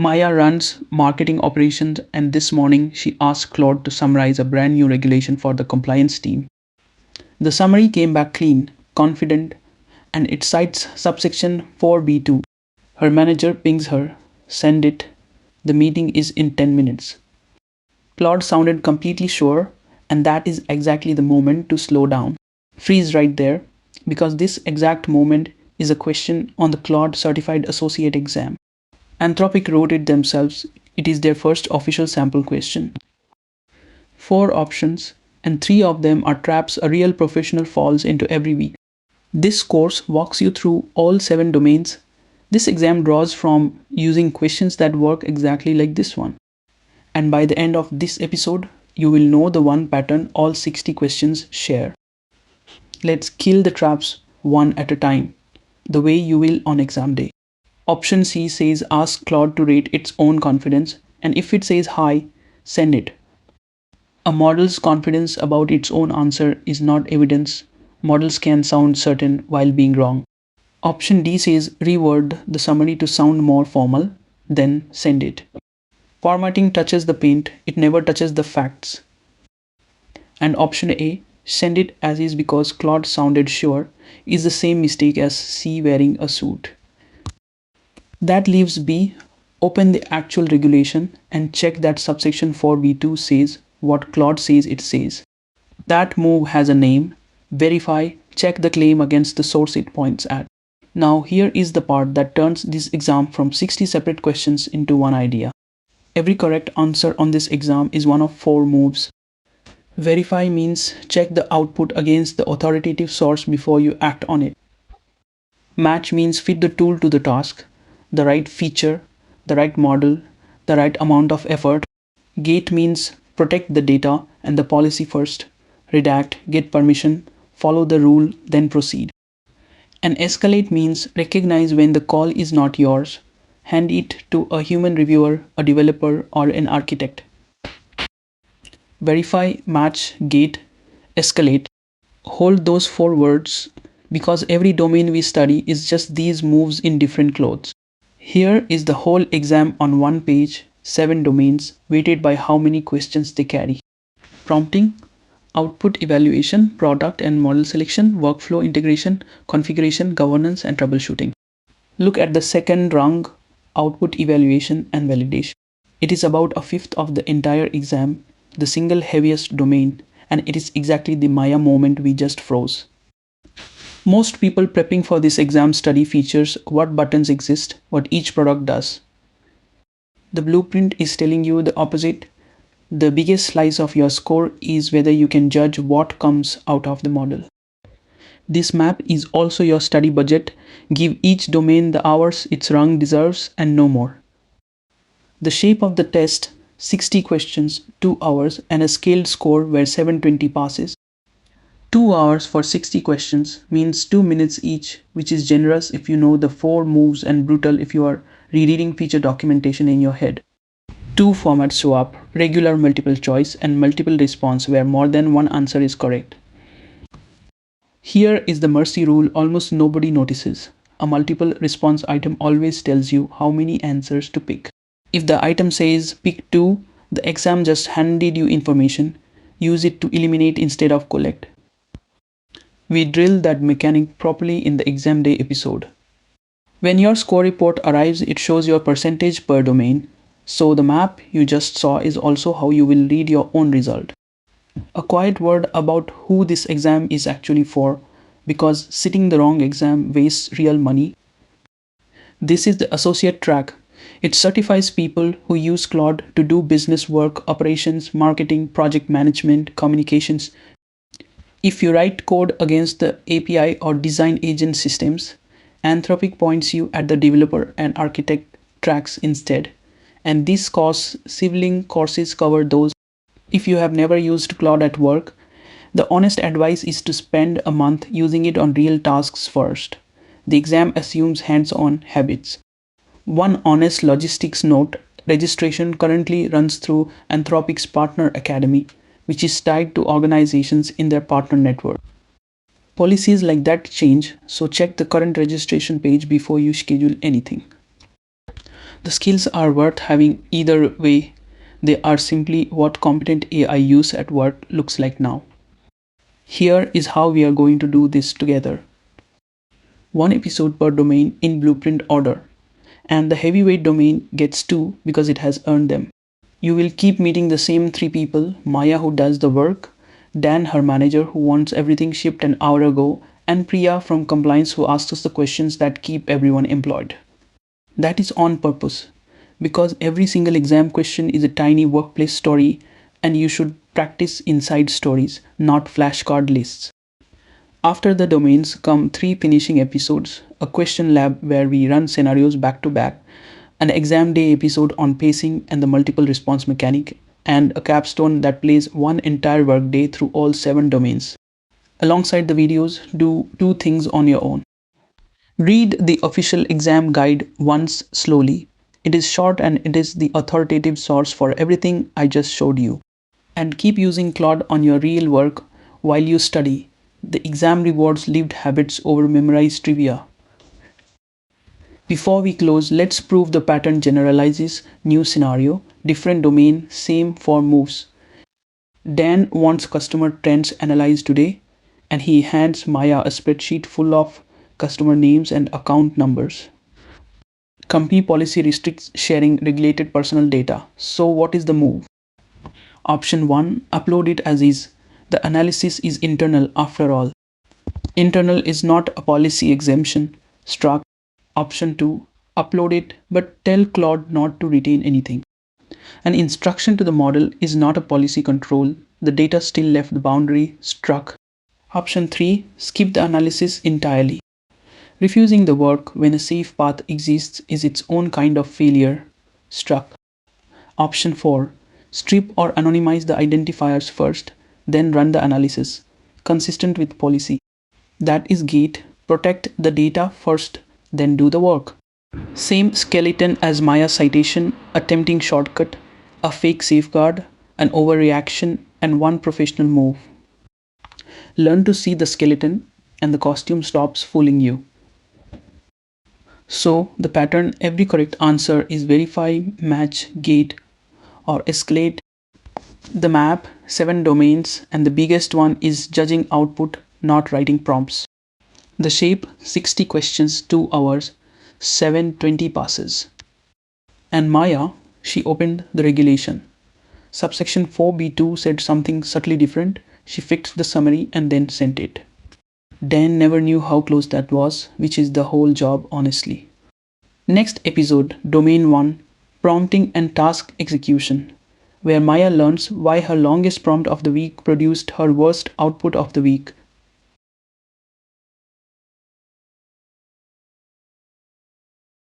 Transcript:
Maya runs marketing operations, and this morning she asked Claude to summarize a brand new regulation for the compliance team. The summary came back clean, confident, and it cites subsection 4B2. Her manager pings her, send it, the meeting is in 10 minutes. Claude sounded completely sure, and that is exactly the moment to slow down. Freeze right there, because this exact moment is a question on the Claude Certified Associate exam. Anthropic wrote it themselves, it is their first official sample question. 4 options, and 3 of them are traps a real professional falls into every week. This course walks you through all 7 domains. This exam draws from using questions that work exactly like this one. And by the end of this episode, you will know the one pattern all 60 questions share. Let's kill the traps one at a time, the way you will on exam day. Option C says ask Claude to rate its own confidence, and if it says high, send it. A model's confidence about its own answer is not evidence. Models can sound certain while being wrong. Option D says reword the summary to sound more formal, then send it. Formatting touches the paint, it never touches the facts. And option A, send it as is because Claude sounded sure, is the same mistake as C wearing a suit. That leaves B, open the actual regulation and check that subsection 4B2 says what Claude says it says. That move has a name, verify, check the claim against the source it points at. Now here is the part that turns this exam from 60 separate questions into one idea. Every correct answer on this exam is one of 4 moves. Verify means check the output against the authoritative source before you act on it. Match means fit the tool to the task, the right feature, the right model, the right amount of effort. Gate means protect the data and the policy first. Redact, get permission, follow the rule, then proceed. And escalate means recognize when the call is not yours. Hand it to a human reviewer, a developer, or an architect. Verify, match, gate, escalate. Hold those 4 words because every domain we study is just these moves in different clothes. Here is the whole exam on one page, 7 domains, weighted by how many questions they carry. Prompting, output evaluation, product and model selection, workflow integration, configuration, governance, and troubleshooting. Look at the second rung, output evaluation and validation. It is about a fifth of the entire exam, the single heaviest domain, and it is exactly the Maya moment we just froze. Most people prepping for this exam study features what buttons exist, what each product does. The blueprint is telling you the opposite. The biggest slice of your score is whether you can judge what comes out of the model. This map is also your study budget. Give each domain the hours its rung deserves and no more. The shape of the test, 60 questions, 2 hours, and a scaled score where 720 passes. 2 hours for 60 questions means 2 minutes each, which is generous if you know the 4 moves and brutal if you are rereading feature documentation in your head. 2 formats show up, regular multiple choice and multiple response where more than one answer is correct. Here is the mercy rule almost nobody notices. A multiple response item always tells you how many answers to pick. If the item says pick 2, the exam just handed you information. Use it to eliminate instead of collect. We drilled that mechanic properly in the exam day episode. When your score report arrives, it shows your percentage per domain. So the map you just saw is also how you will read your own result. A quiet word about who this exam is actually for, because sitting the wrong exam wastes real money. This is the associate track. It certifies people who use Claude to do business work, operations, marketing, project management, communications. If you write code against the API or design agent systems, Anthropic points you at the developer and architect tracks instead. And these sibling courses cover those. If you have never used Claude at work, the honest advice is to spend a month using it on real tasks first. The exam assumes hands-on habits. One honest logistics note, registration currently runs through Anthropic's Partner Academy, which is tied to organizations in their partner network. Policies like that change, so check the current registration page before you schedule anything. The skills are worth having either way. They are simply what competent AI use at work looks like now. Here is how we are going to do this together. One episode per domain in blueprint order. And the heavyweight domain gets two because it has earned them. You will keep meeting the same three people: Maya, who does the work, Dan, her manager, who wants everything shipped an hour ago, and Priya from compliance, who asks us the questions that keep everyone employed. That is on purpose, because every single exam question is a tiny workplace story, and you should practice inside stories, not flashcard lists. After the domains come three finishing episodes: a question lab where we run scenarios back to back, an exam day episode on pacing and the multiple response mechanic, and a capstone that plays one entire workday through all seven domains. Alongside the videos, do two things on your own. Read the official exam guide once slowly. It is short and it is the authoritative source for everything I just showed you. And keep using Claude on your real work while you study. The exam rewards lived habits over memorized trivia. Before we close, let's prove the pattern generalizes. New scenario, different domain, same four moves. Dan wants customer trends analyzed today, and he hands Maya a spreadsheet full of customer names and account numbers. Company policy restricts sharing regulated personal data. So, what is the move? Option 1: upload it as is. The analysis is internal after all. Internal is not a policy exemption. Struck. Option 2: upload it but tell Claude not to retain anything. An instruction to the model is not a policy control. The data still left the boundary. Struck. Option 3: skip the analysis entirely. Refusing the work when a safe path exists is its own kind of failure. Struck. Option 4: strip or anonymize the identifiers first, then run the analysis. Consistent with policy. That is gate. Protect the data first, then do the work. Same skeleton as Maya citation: a tempting shortcut, a fake safeguard, an overreaction, and one professional move. Learn to see the skeleton, and the costume stops fooling you. So, the pattern: every correct answer is verify, match, gate, or escalate. The map, 7 domains, and the biggest one is judging output, not writing prompts. The shape, 60 questions, 2 hours, 720 passes. And Maya, she opened the regulation. Subsection 4b2 said something subtly different. She fixed the summary and then sent it. Dan never knew how close that was, which is the whole job, honestly. Next episode, Domain 1, Prompting and Task Execution, where Maya learns why her longest prompt of the week produced her worst output of the week,